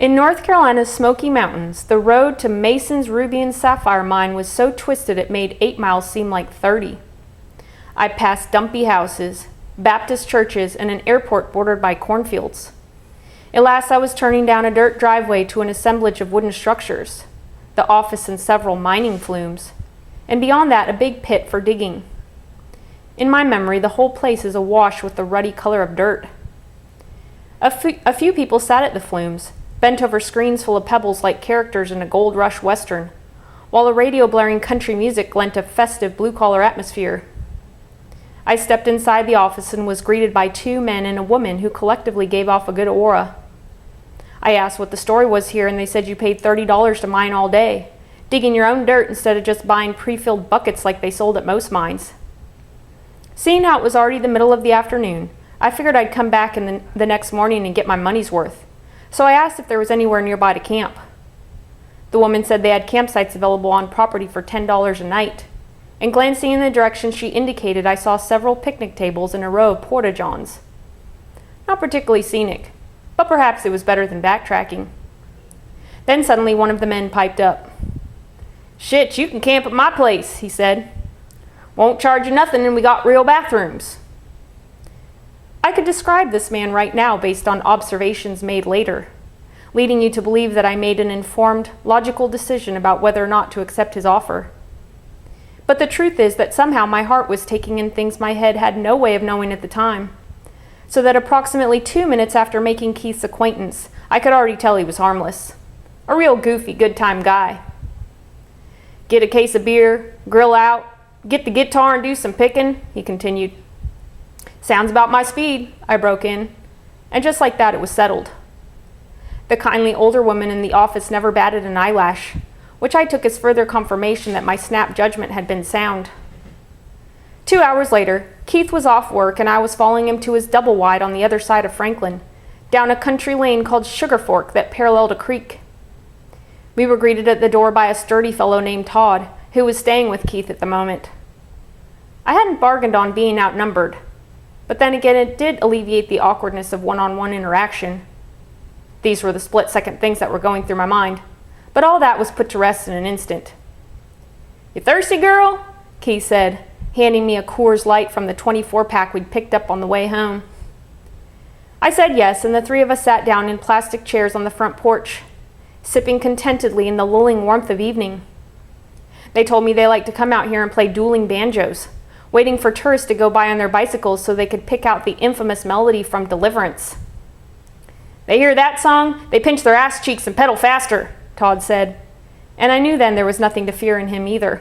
In North Carolina's Smoky Mountains, the road to Mason's Ruby and Sapphire mine was so twisted it made 8 miles seem like 30. I passed dumpy houses, Baptist churches, and an airport bordered by cornfields. At last I was turning down a dirt driveway to an assemblage of wooden structures, the office and several mining flumes, and beyond that a big pit for digging. In my memory, the whole place is awash with the ruddy color of dirt. A few people sat at the flumes, bent over screens full of pebbles like characters in a gold rush western, while a radio blaring country music lent a festive blue-collar atmosphere. I stepped inside the office and was greeted by 2 men and a woman who collectively gave off a good aura. I asked what the story was here, and they said you paid $30 to mine all day, digging your own dirt instead of just buying pre-filled buckets like they sold at most mines. Seeing how it was already the middle of the afternoon, I figured I'd come back in the next morning and get my money's worth, so I asked if there was anywhere nearby to camp. The woman said they had campsites available on property for $10 a night, and glancing in the direction she indicated, I saw several picnic tables and a row of porta-johns. Not particularly scenic, but perhaps it was better than backtracking. Then suddenly one of the men piped up. "Shit, you can camp at my place," he said. "Won't charge you nothing, and we got real bathrooms." I could describe this man right now based on observations made later, leading you to believe that I made an informed, logical decision about whether or not to accept his offer. But the truth is that somehow my heart was taking in things my head had no way of knowing at the time, so that approximately 2 minutes after making Keith's acquaintance, I could already tell he was harmless. A real goofy, good-time guy. "Get a case of beer, grill out, get the guitar and do some picking," he continued. "Sounds about my speed," I broke in, and just like that it was settled. The kindly older woman in the office never batted an eyelash, which I took as further confirmation that my snap judgment had been sound. 2 hours later, Keith was off work and I was following him to his double wide on the other side of Franklin, down a country lane called Sugar Fork that paralleled a creek. We were greeted at the door by a sturdy fellow named Todd, who was staying with Keith at the moment. I hadn't bargained on being outnumbered, but then again it did alleviate the awkwardness of one-on-one interaction. These were the split-second things that were going through my mind, but all that was put to rest in an instant. "You thirsty, girl?" Keith said, handing me a Coors Light from the 24-pack we'd picked up on the way home. I said yes, and the 3 of us sat down in plastic chairs on the front porch, sipping contentedly in the lulling warmth of evening. They told me they liked to come out here and play dueling banjos, waiting for tourists to go by on their bicycles so they could pick out the infamous melody from Deliverance. "They hear that song, they pinch their ass cheeks and pedal faster," Todd said, and I knew then there was nothing to fear in him either.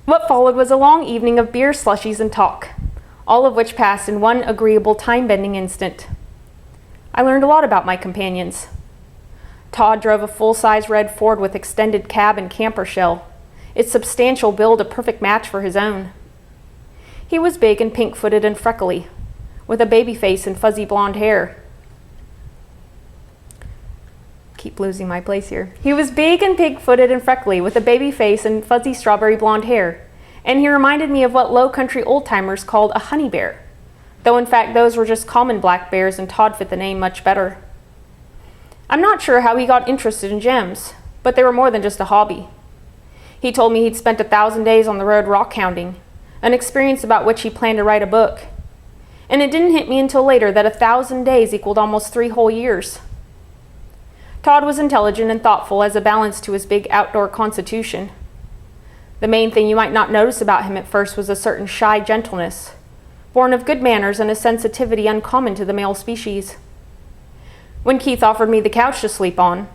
What followed was a long evening of beer, slushies, and talk, all of which passed in one agreeable time-bending instant. I learned a lot about my companions. Todd drove a full-size red Ford with extended cab and camper shell, its substantial build a perfect match for his own. He was big and pink-footed and freckly, with a baby face and fuzzy blonde hair. Keep losing my place here. He was big and pig-footed and freckly, with a baby face and fuzzy strawberry blonde hair, and he reminded me of what low country old-timers called a honey bear, though in fact those were just common black bears and Todd fit the name much better. I'm not sure how he got interested in gems, but they were more than just a hobby. He told me he'd spent 1,000 days on the road rock hounding, an experience about which he planned to write a book. And it didn't hit me until later that 1,000 days equaled almost 3 whole years. Todd was intelligent and thoughtful as a balance to his big outdoor constitution. The main thing you might not notice about him at first was a certain shy gentleness, born of good manners and a sensitivity uncommon to the male species. When Keith offered me the couch to sleep on,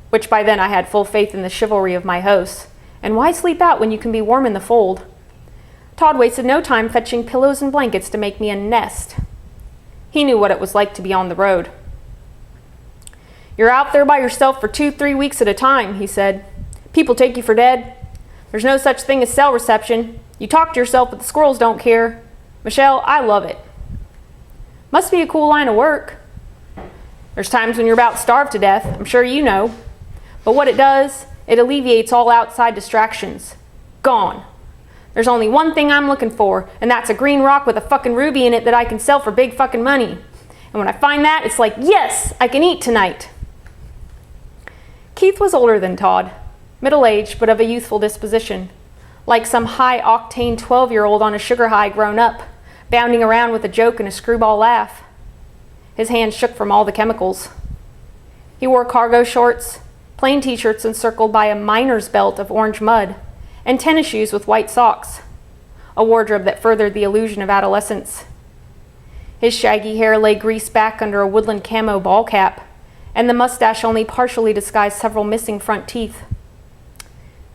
which by then I had full faith in the chivalry of my hosts, and why sleep out when you can be warm in the fold, Todd wasted no time fetching pillows and blankets to make me a nest. He knew what it was like to be on the road. "You're out there by yourself for 2-3 weeks at a time," he said. "People take you for dead. There's no such thing as cell reception. You talk to yourself, but the squirrels don't care. Michele, I love it." "Must be a cool line of work." "There's times when you're about starved to death, I'm sure you know. But what it does, it alleviates all outside distractions. Gone. There's only one thing I'm looking for, and that's a green rock with a fucking ruby in it that I can sell for big fucking money. And when I find that, it's like, yes, I can eat tonight. Keith was older than Todd, middle-aged but of a youthful disposition, like some high-octane 12-year-old on a sugar high grown up, bounding around with a joke and a screwball laugh. His hands shook from all the chemicals. He wore cargo shorts, plain t-shirts encircled by a miner's belt of orange mud, and tennis shoes with white socks, a wardrobe that furthered the illusion of adolescence. His shaggy hair lay greased back under a woodland camo ball cap, and the mustache only partially disguised several missing front teeth.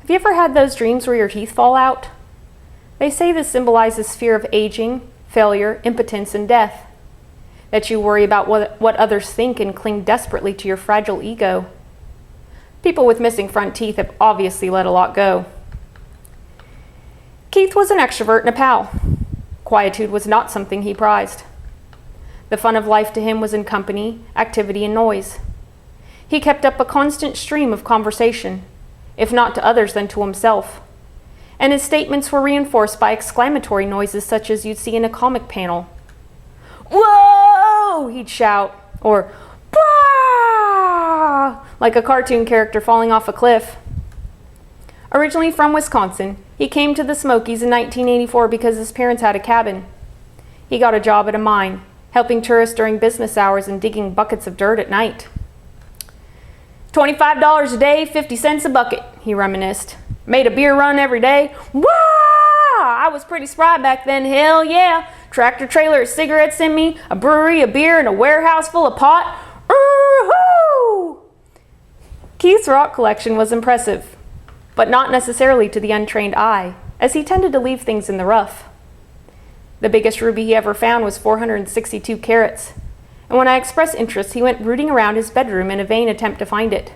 Have you ever had those dreams where your teeth fall out? They say this symbolizes fear of aging, failure, impotence, and death. That you worry about what others think and cling desperately to your fragile ego. People with missing front teeth have obviously let a lot go. Keith was an extrovert and a pal. Quietude was not something he prized. The fun of life to him was in company, activity, and noise. He kept up a constant stream of conversation, if not to others then to himself. And his statements were reinforced by exclamatory noises such as you'd see in a comic panel. "Whoa!" he'd shout, or "Bah!" like a cartoon character falling off a cliff. Originally from Wisconsin, he came to the Smokies in 1984 because his parents had a cabin. He got a job at a mine, helping tourists during business hours and digging buckets of dirt at night. $25 a day, 50 cents a bucket, he reminisced. Made a beer run every day. Wah! I was pretty spry back then, hell yeah. Tractor trailer of cigarettes in me, a brewery, a beer, and a warehouse full of pot. Ooh-hoo! Keith's rock collection was impressive, but not necessarily to the untrained eye, as he tended to leave things in the rough. The biggest ruby he ever found was 462 carats, and when I expressed interest, he went rooting around his bedroom in a vain attempt to find it.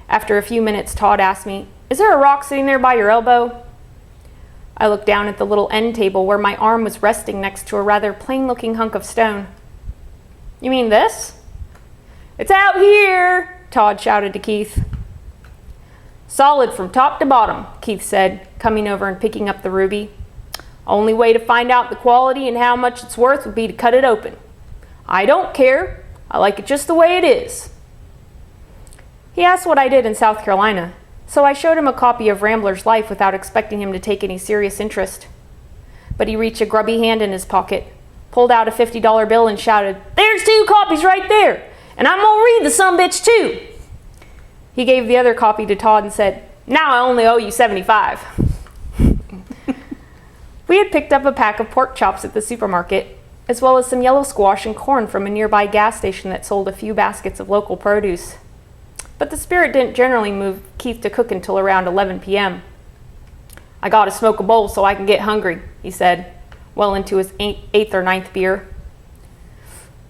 After a few minutes, Todd asked me, "Is there a rock sitting there by your elbow?" I looked down at the little end table where my arm was resting next to a rather plain-looking hunk of stone. "You mean this?" "It's out here!" Todd shouted to Keith. "Solid from top to bottom," Keith said, coming over and picking up the ruby. "Only way to find out the quality and how much it's worth would be to cut it open. I don't care. I like it just the way it is." He asked what I did in South Carolina, so I showed him a copy of Rambler's Life without expecting him to take any serious interest. But he reached a grubby hand in his pocket, pulled out a $50 bill and shouted, "There's 2 copies right there, and I'm gonna read the sumbitch too." He gave the other copy to Todd and said, "Now I only owe you 75. We had picked up a pack of pork chops at the supermarket, as well as some yellow squash and corn from a nearby gas station that sold a few baskets of local produce. But the spirit didn't generally move Keith to cook until around 11 p.m. "I gotta smoke a bowl so I can get hungry," he said, well into his 8th or 9th beer.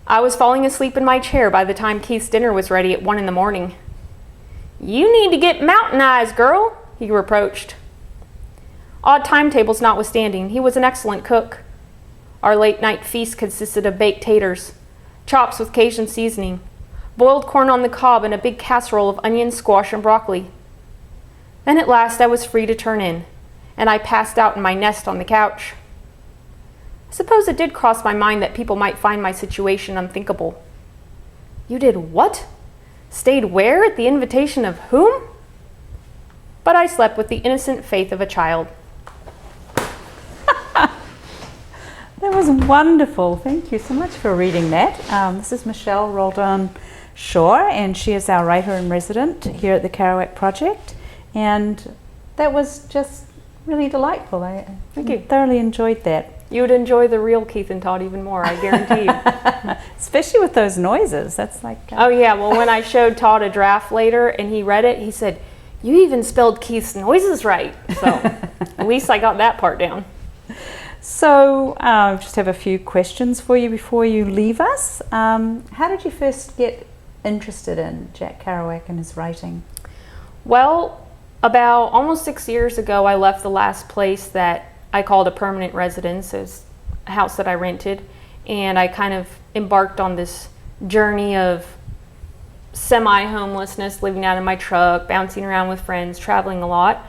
I was falling asleep in my chair by the time Keith's dinner was ready at 1 in the morning. "You need to get mountain eyes, girl," he reproached. Odd timetables notwithstanding, he was an excellent cook. Our late-night feast consisted of baked taters, chops with Cajun seasoning, boiled corn on the cob, and a big casserole of onion, squash, and broccoli. Then at last I was free to turn in, and I passed out in my nest on the couch. I suppose it did cross my mind that people might find my situation unthinkable. "You did what? Stayed where at the invitation of whom?" But I slept with the innocent faith of a child. That was wonderful. Thank you so much for reading that. This is Michele Rolda Shore, and she is our writer-in-resident here at the Kerouac Project. And that was just really delightful. I thoroughly enjoyed that. You would enjoy the real Keith and Todd even more, I guarantee you. Especially with those noises. That's like... Oh yeah, well when I showed Todd a draft later and he read it, he said, "You even spelled Keith's noises right." So at least I got that part down. So I just have a few questions for you before you leave us. How did you first get interested in Jack Kerouac and his writing? Well, about almost 6 years ago, I left the last place that I called a permanent residence. It was a house that I rented, and I kind of embarked on this journey of semi-homelessness, living out in my truck, bouncing around with friends, traveling a lot,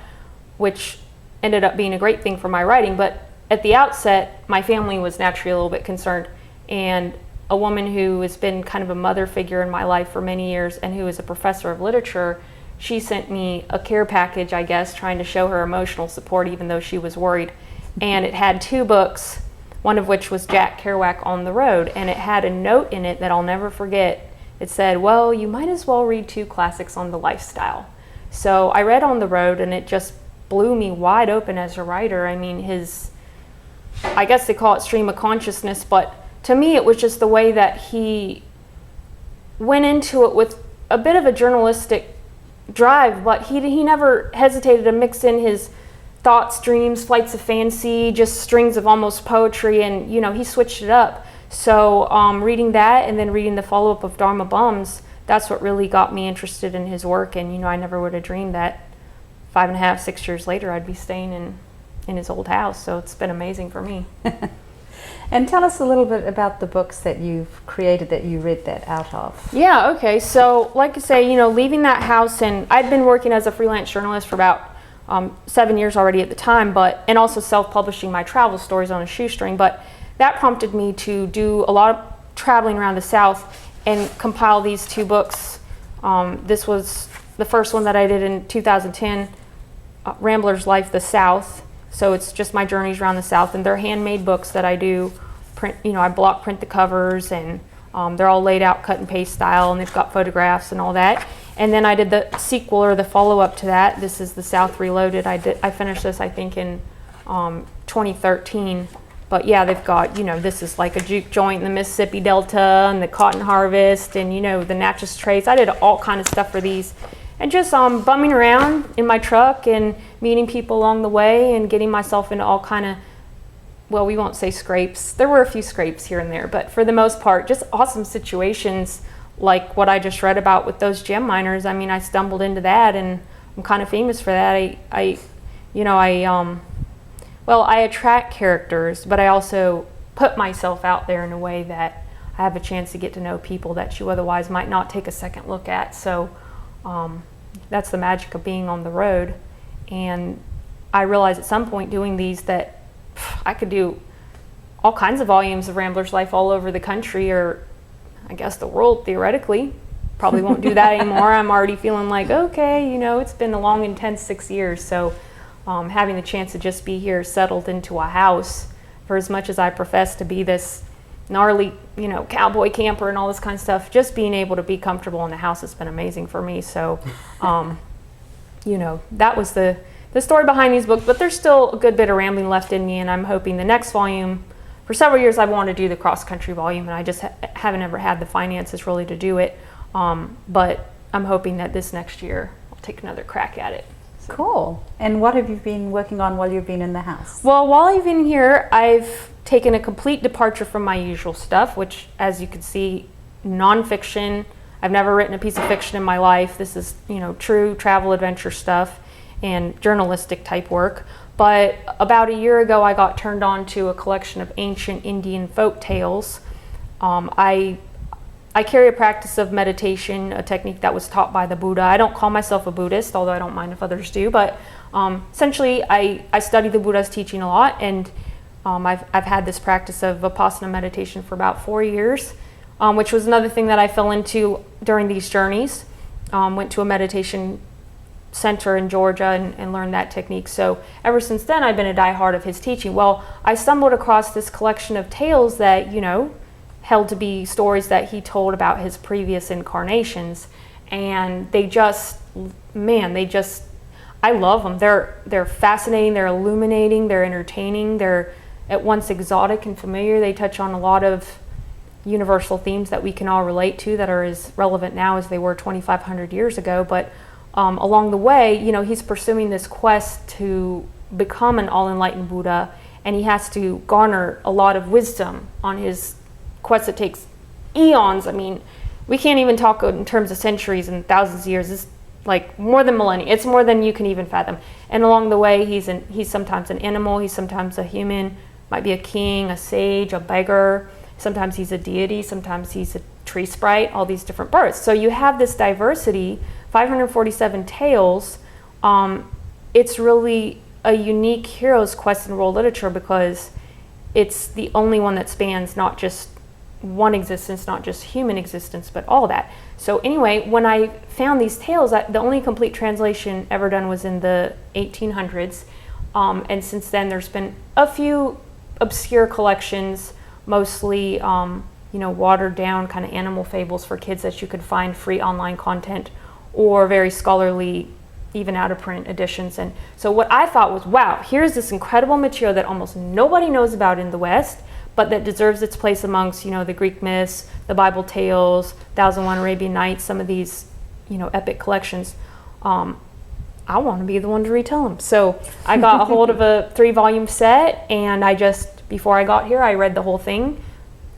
which ended up being a great thing for my writing. But at the outset, my family was naturally a little bit concerned, and a woman who has been kind of a mother figure in my life for many years and who is a professor of literature, she sent me a care package, I guess, trying to show her emotional support even though she was worried. And it had 2 books, one of which was Jack Kerouac, On the Road, and it had a note in it that I'll never forget. It said, well, you might as well read 2 classics on the lifestyle. So I read On the Road, and it just blew me wide open as a writer. I mean, I guess they call it stream of consciousness, but to me it was just the way that he went into it with a bit of a journalistic drive, but he never hesitated to mix in his thoughts, dreams, flights of fancy, just strings of almost poetry, and he switched it up. So reading that and then reading the follow-up of Dharma Bums, that's what really got me interested in his work. And I never would have dreamed that 5.5, 6 years later I'd be staying in his old house. So it's been amazing for me. And tell us a little bit about the books that you've created that you read that out of. Yeah, okay. So like I say, leaving that house, and I'd been working as a freelance journalist for about 7 years already at the time, and also self-publishing my travel stories on a shoestring. But that prompted me to do a lot of traveling around the South and compile these 2 books. This was the first one that I did in 2010, Rambler's Life, the South. So it's just my journeys around the South, and they're handmade books that I do print. I block print the covers, and they're all laid out cut and paste style, and they've got photographs and all that. And then I did the sequel or the follow-up to that. This is The South Reloaded. I finished this, I think, in 2013. But yeah, they've got, this is like a juke joint in the Mississippi Delta and the cotton harvest and, the Natchez Trace. I did all kind of stuff for these. And just bumming around in my truck and meeting people along the way and getting myself into all kind of, well, we won't say scrapes. There were a few scrapes here and there, but for the most part, just awesome situations like what I just read about with those gem miners. I mean, I stumbled into that, and I'm kind of famous for that. I attract characters, but I also put myself out there in a way that I have a chance to get to know people that you otherwise might not take a second look at. So that's the magic of being on the road. And I realized at some point doing these that I could do all kinds of volumes of Rambler's Life all over the country, or I guess the world, theoretically. Probably won't do that anymore. I'm already feeling like, okay, it's been a long, intense 6 years. So having the chance to just be here settled into a house, for as much as I profess to be this gnarly, cowboy camper and all this kind of stuff, just being able to be comfortable in the house has been amazing for me. So, that was the story behind these books, but there's still a good bit of rambling left in me, and I'm hoping the next volume, for several years I've wanted to do the cross-country volume, and I just haven't ever had the finances really to do it, but I'm hoping that this next year I'll take another crack at it. Cool. And what have you been working on while you've been in the house? Well, while I've been here, I've taken a complete departure from my usual stuff, which, as you can see, nonfiction. I've never written a piece of fiction in my life. This is, true travel adventure stuff and journalistic type work. But about a year ago, I got turned on to a collection of ancient Indian folk tales. I carry a practice of meditation, a technique that was taught by the Buddha. I don't call myself a Buddhist, although I don't mind if others do, but essentially I study the Buddha's teaching a lot, and I've had this practice of Vipassana meditation for about 4 years, which was another thing that I fell into during these journeys. Went to a meditation center in Georgia and learned that technique. So ever since then, I've been a diehard of his teaching. Well, I stumbled across this collection of tales that, held to be stories that he told about his previous incarnations, and I love them. They're fascinating, they're illuminating, they're entertaining, they're at once exotic and familiar. They touch on a lot of universal themes that we can all relate to that are as relevant now as they were 2,500 years ago. But along the way, he's pursuing this quest to become an all-enlightened Buddha, and he has to garner a lot of wisdom on his quest that takes eons. I mean, we can't even talk in terms of centuries and thousands of years. It's like more than millennia. It's more than you can even fathom. And along the way, he's sometimes an animal, he's sometimes a human, might be a king, a sage, a beggar. Sometimes he's a deity, sometimes he's a tree sprite, all these different births. So you have this diversity, 547 tales. It's really a unique hero's quest in world literature because it's the only one that spans not just one existence, not just human existence, but all that. So anyway, when I found these tales, the only complete translation ever done was in the 1800s. And since then, there's been a few obscure collections, mostly, watered down kind of animal fables for kids that you could find free online content, or very scholarly, even out of print editions. And so what I thought was, wow, here's this incredible material that almost nobody knows about in the West, but that deserves its place amongst, the Greek myths, the Bible tales, 1001 Arabian Nights, some of these, epic collections. I want to be the one to retell them. So I got a hold of a 3-volume set, and before I got here, I read the whole thing.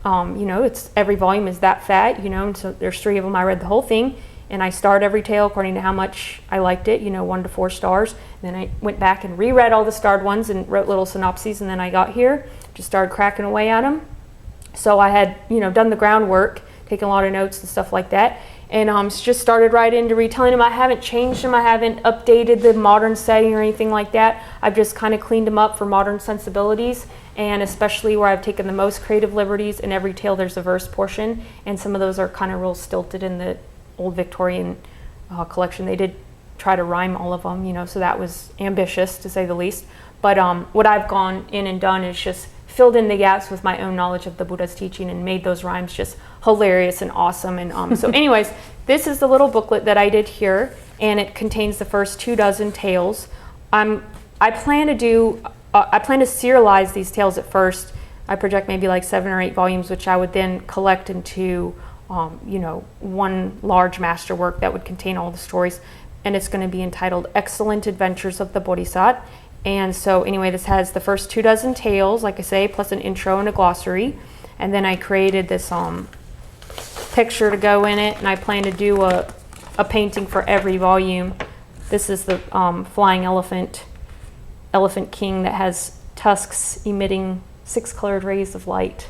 It's every volume is that fat, and so there's 3 of them. I read the whole thing, and I starred every tale according to how much I liked it, 1 to 4 stars. And then I went back and reread all the starred ones and wrote little synopses, and then I got here, just started cracking away at them. So I had, done the groundwork, taken a lot of notes and stuff like that, and just started right into retelling them. I haven't changed them. I haven't updated the modern setting or anything like that. I've just kind of cleaned them up for modern sensibilities, and especially where I've taken the most creative liberties. In every tale there's a verse portion, and some of those are kind of real stilted in the old Victorian collection. They did try to rhyme all of them, so that was ambitious to say the least. But what I've gone in and done is just filled in the gaps with my own knowledge of the Buddha's teaching and made those rhymes just hilarious and awesome. And so anyways, this is the little booklet that I did here, and it contains the first 24 tales. I plan to serialize these tales at first. I project maybe like 7 or 8 volumes, which I would then collect into one large masterwork that would contain all the stories, and it's going to be entitled Excellent Adventures of the Bodhisattva. And so anyway, this has the first 24 tales, like I say, plus an intro and a glossary. And then I created this picture to go in it, and I plan to do a painting for every volume. This is the flying elephant king that has tusks emitting 6 colored rays of light.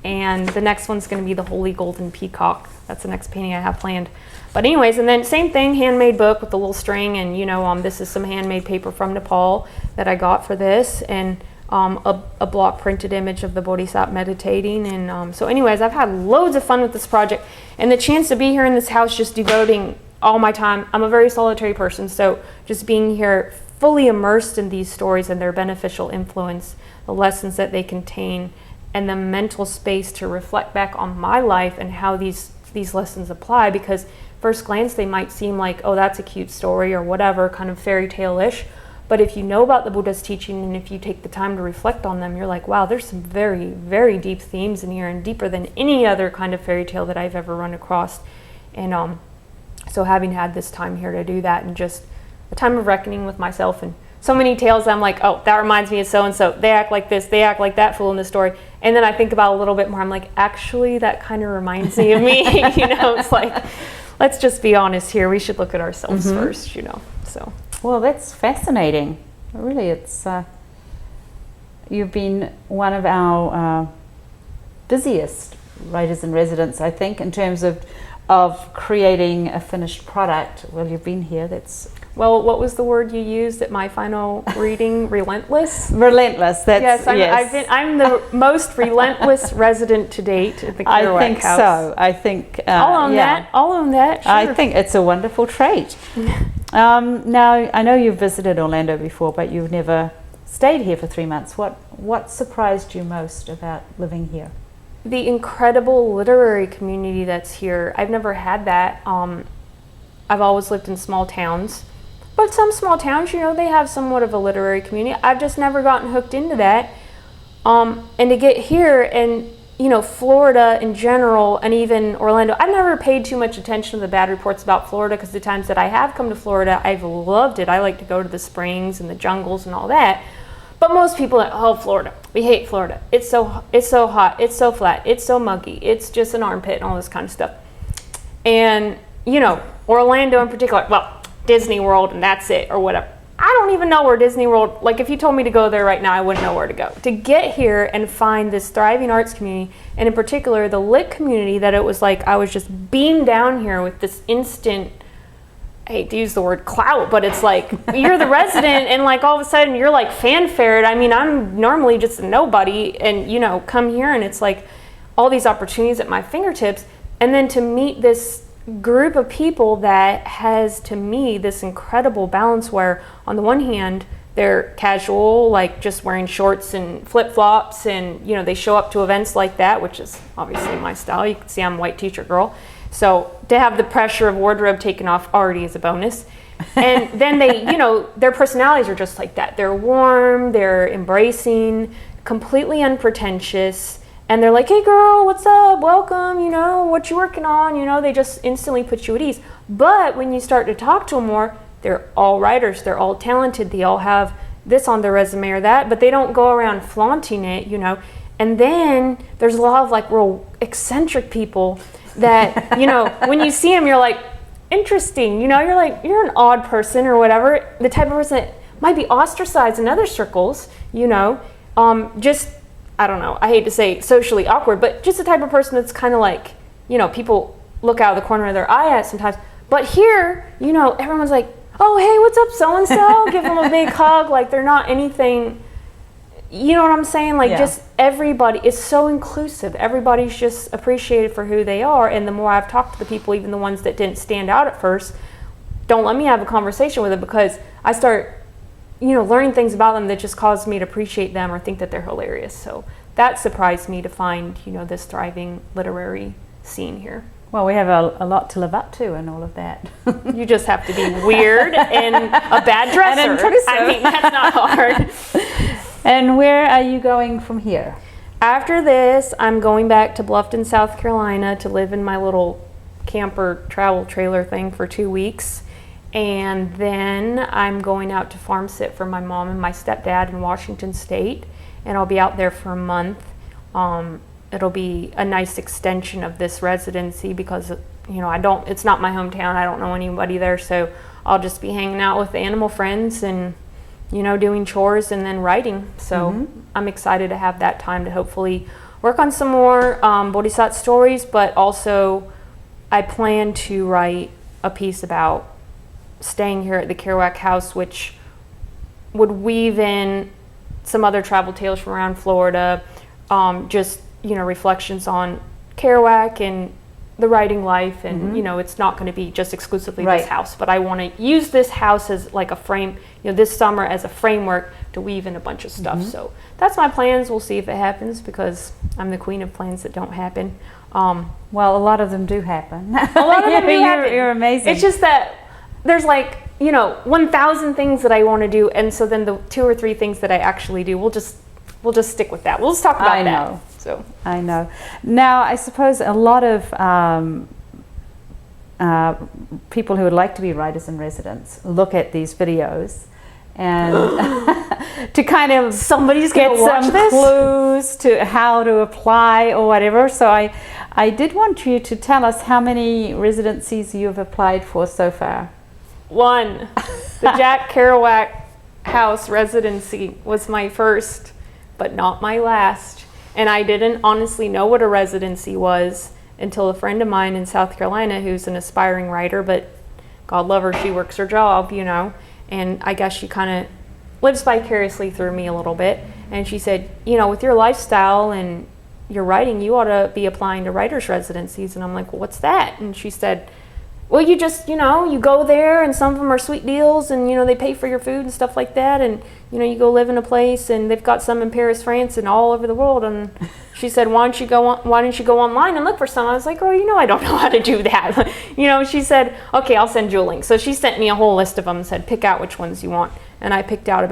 And the next one's going to be the Holy Golden Peacock. That's the next painting I have planned. But anyways, and then same thing, handmade book with the little string, and this is some handmade paper from Nepal that I got for this, and a block printed image of the Bodhisattva meditating. And so anyways, I've had loads of fun with this project, and the chance to be here in this house just devoting all my time. I'm a very solitary person, so just being here fully immersed in these stories and their beneficial influence, the lessons that they contain, and the mental space to reflect back on my life and how these lessons apply. Because first glance they might seem like, oh, that's a cute story or whatever, kind of fairy tale-ish. But if you know about the Buddha's teaching, and if you take the time to reflect on them, you're like, wow, there's some very, very deep themes in here, and deeper than any other kind of fairy tale that I've ever run across. And so having had this time here to do that, and just a time of reckoning with myself, and so many tales I'm like, oh, that reminds me of so-and-so. They act like this, they act like that fool in this story. And then I think about it a little bit more. I'm like, actually, that kind of reminds me of me. It's like, let's just be honest here. We should look at ourselves first, so. Well, that's fascinating. Really, it's you've been one of our busiest writers in residence, I think, in terms of creating a finished product. Well, you've been here. Well, what was the word you used at my final reading? Relentless? Relentless. Yes, I'm the most relentless resident to date at the Kerouac House. So. I think I'll own that. Sure. I think it's a wonderful trait. Now, I know you've visited Orlando before, but you've never stayed here for 3 months. What surprised you most about living here? The incredible literary community that's here. I've never had that. I've always lived in small towns. But some small towns, they have somewhat of a literary community. I've just never gotten hooked into that. And to get here and, Florida in general, and even Orlando, I've never paid too much attention to the bad reports about Florida, because the times that I have come to Florida, I've loved it. I like to go to the springs and the jungles and all that. But most people are like, oh, Florida. We hate Florida. It's so hot. It's so flat. It's so muggy. It's just an armpit and all this kind of stuff. And, Orlando in particular, well, Disney World and that's it, or whatever. I don't even know where Disney World, like if you told me to go there right now, I wouldn't know where to go. To get here and find this thriving arts community, and in particular the lit community, that it was like I was just beamed down here with this instant, I hate to use the word clout, but it's like you're the resident and like all of a sudden you're like fanfared. I mean, I'm normally just a nobody, and come here and it's like all these opportunities at my fingertips, and then to meet this group of people that has, to me, this incredible balance where on the one hand they're casual, like just wearing shorts and flip-flops, and they show up to events like that, which is obviously my style. You can see I'm a white t-shirt girl, so to have the pressure of wardrobe taken off already is a bonus. And then they, their personalities are just like that. They're warm, they're embracing, completely unpretentious. And they're like, hey girl, what's up? Welcome, what you working on? They just instantly put you at ease. But when you start to talk to them more, they're all writers, they're all talented, they all have this on their resume or that, but they don't go around flaunting it, And then there's a lot of like real eccentric people that, when you see them, you're like, interesting, you're like, you're an odd person or whatever. The type of person that might be ostracized in other circles, just, I don't know, I hate to say socially awkward, but just the type of person that's kind of like, people look out of the corner of their eye at sometimes. But here, everyone's like, oh, hey, what's up, so-and-so? Give them a big hug. Like, they're not anything, you know what I'm saying? Like, just everybody is so inclusive. Everybody's just appreciated for who they are. And the more I've talked to the people, even the ones that didn't stand out at first, don't let me have a conversation with them, because I start learning things about them that just cause me to appreciate them or think that they're hilarious. So that surprised me to find, this thriving literary scene here. Well, we have a lot to live up to and all of that. You just have to be weird and a bad dresser. And intrusive. I mean, that's not hard. And where are you going from here? After this, I'm going back to Bluffton, South Carolina to live in my little camper travel trailer thing for 2 weeks. And then I'm going out to farm sit for my mom and my stepdad in Washington State, and I'll be out there for a month. It'll be a nice extension of this residency because, it's not my hometown. I don't know anybody there, so I'll just be hanging out with the animal friends and, doing chores and then writing. So I'm excited to have that time to hopefully work on some more Bodhisattva stories, but also I plan to write a piece about staying here at the Kerouac house, which would weave in some other travel tales from around Florida, just reflections on Kerouac and the writing life, and it's not going to be just exclusively this house, but I want to use this house as like a frame, this summer as a framework to weave in a bunch of stuff. So that's my plans. We'll see if it happens, because I'm the queen of plans that don't happen. Well, a lot of them do happen. A lot of them do happen. You're amazing. It's just that there's like 1,000 things that I want to do, and so then the 2 or 3 things that I actually do, we'll just stick with that. We'll just talk about I that. know. So I know. Now, I suppose a lot of people who would like to be writers in residence look at these videos and to kind of somebody's get gonna watch some this? clues to how to apply or whatever. So I did want you to tell us how many residencies you've applied for so far. 1. The Jack Kerouac house residency was my first, but not my last. And I didn't honestly know what a residency was until a friend of mine in South Carolina, who's an aspiring writer, but God love her, she works her job, and I guess she kind of lives vicariously through me a little bit. And she said, with your lifestyle and your writing, you ought to be applying to writers' residencies. And I'm like, well, what's that? And she said, well, you just, you go there, and some of them are sweet deals, and, they pay for your food and stuff like that, and, you go live in a place, and they've got some in Paris, France, and all over the world. And she said, why don't you go online and look for some? I was like, oh, I don't know how to do that. She said, okay, I'll send you a link. So she sent me a whole list of them and said, pick out which ones you want. And I picked out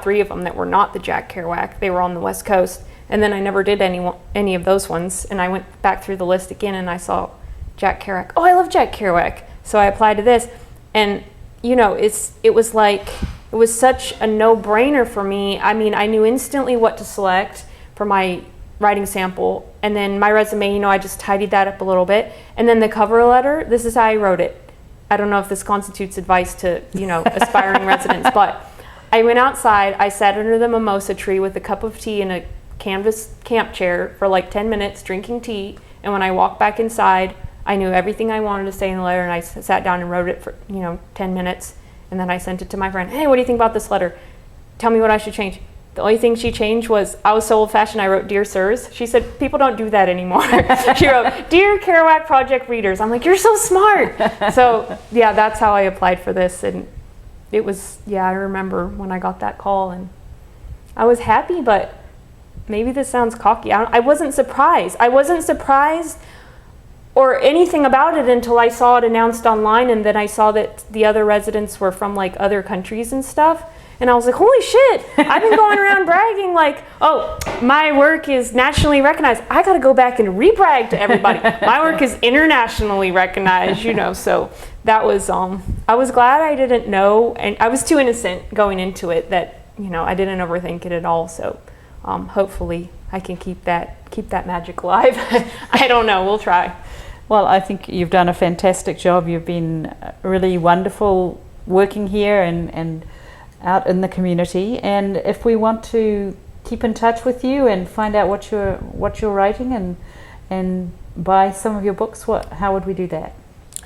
3 of them that were not the Jack Kerouac. They were on the West Coast. And then I never did any of those ones. And I went back through the list again, and I saw Jack Kerouac. Oh, I love Jack Kerouac. So I applied to this, and it was such a no-brainer for me. I mean, I knew instantly what to select for my writing sample, and then my resume, I just tidied that up a little bit, and then the cover letter, this is how I wrote it. I don't know if this constitutes advice to aspiring residents, but I went outside, I sat under the mimosa tree with a cup of tea in a canvas camp chair for like 10 minutes drinking tea, and when I walked back inside, I knew everything I wanted to say in the letter, and I sat down and wrote it for 10 minutes, and then I sent it to my friend. Hey, what do you think about this letter? Tell me what I should change. The only thing she changed was, I was so old-fashioned, I wrote Dear Sirs. She said, people don't do that anymore. She wrote, Dear Kerouac Project readers. I'm like, you're so smart. So yeah, that's how I applied for this. And it was, I remember when I got that call, and I was happy, but maybe this sounds cocky. I wasn't surprised. I wasn't surprised or anything about it until I saw it announced online, and then I saw that the other residents were from like other countries and stuff. And I was like, holy shit, I've been going around bragging like, oh, my work is nationally recognized. I got to go back and re-brag to everybody. My work is internationally recognized, so that was, I was glad I didn't know, and I was too innocent going into it that, I didn't overthink it at all. So hopefully I can keep that magic alive. I don't know, we'll try. Well, I think you've done a fantastic job. You've been really wonderful working here and out in the community. And if we want to keep in touch with you and find out what you're writing and buy some of your books, how would we do that?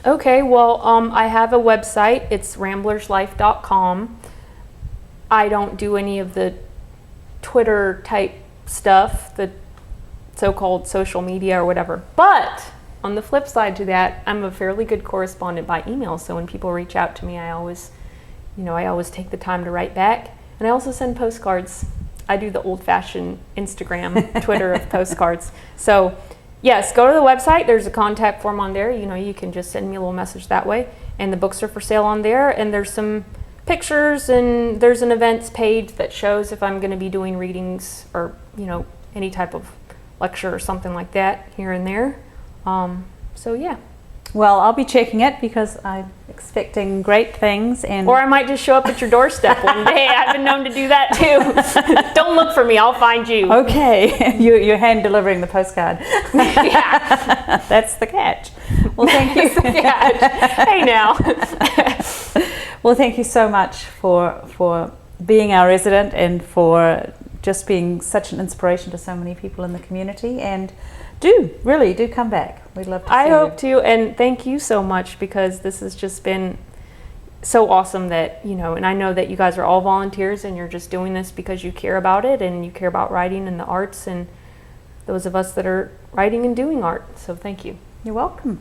Okay, well, I have a website. It's ramblerslife.com. I don't do any of the Twitter type stuff, the so-called social media or whatever. But on the flip side to that, I'm a fairly good correspondent by email. So when people reach out to me, I always take the time to write back. And I also send postcards. I do the old-fashioned Instagram, Twitter of postcards. So yes, go to the website. There's a contact form on there. You can just send me a little message that way. And the books are for sale on there. And there's some pictures, and there's an events page that shows if I'm going to be doing readings or, any type of lecture or something like that here and there. So yeah. Well, I'll be checking it because I'm expecting great things. Or I might just show up at your doorstep one day. I've been known to do that too. Don't look for me, I'll find you. Okay, you're hand delivering the postcard. Yeah. That's the catch. Well, thank you. That's the catch. Hey now. Well, thank you so much for being our resident and for just being such an inspiration to so many people in the community. And do come back. We'd love to see you. I hope to, and thank you so much, because this has just been so awesome that, and I know that you guys are all volunteers and you're just doing this because you care about it and you care about writing and the arts and those of us that are writing and doing art. So thank you. You're welcome.